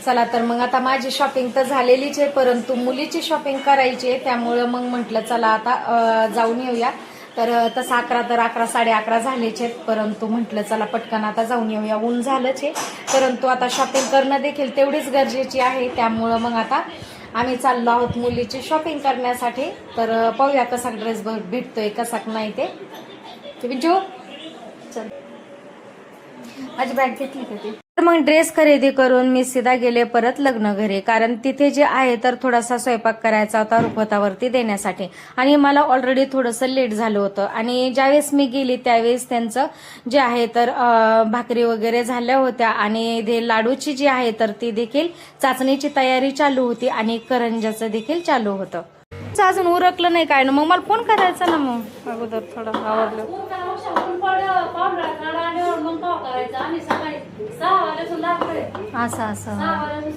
चला तर मग आता माझी शॉपिंग तर झालेलीच आहे, परंतु मुलीची शॉपिंग करायची आहे, त्यामुळं मग म्हटलं चला आता जाऊन येऊया. तर तसं 11 तर 11 11:30 झालेच आहेत, परंतु म्हटलं चला पटकन आता जाऊन येऊया. ऊन झालंच आहे, परंतु आता शॉपिंग करणं देखील तेवढीच गरजेची आहे. त्यामुळं मग आता आम्ही चाललो आहोत मुलीची शॉपिंग करण्यासाठी. तर पाहूया कसा ड्रेस भेटतोय कसा नाही ते बिंजू. चल माझी बॅग घेतली का ती. तर मग ड्रेस खरेदी करून मी सीधा गेले परत लग्न घरी, कारण तिथे जे आहे तर थोडासा स्वयंपाक करायचा होता रुखवतावरती देण्यासाठी, आणि मला ऑलरेडी थोडंसं लेट झालं होतं. आणि ज्यावेळेस मी गेली त्यावेळेस त्यांचं जे आहे तर भाकरी वगैरे झाल्या होत्या, आणि ते लाडूची जी आहे तर ती देखील चाचणीची तयारी चालू होती, आणि करंजाचं देखील चालू होतं. अजून उरकलं नाही काय ना, मग मला फोन करायचा ना मग अगोदर थोडं आवडलं. असं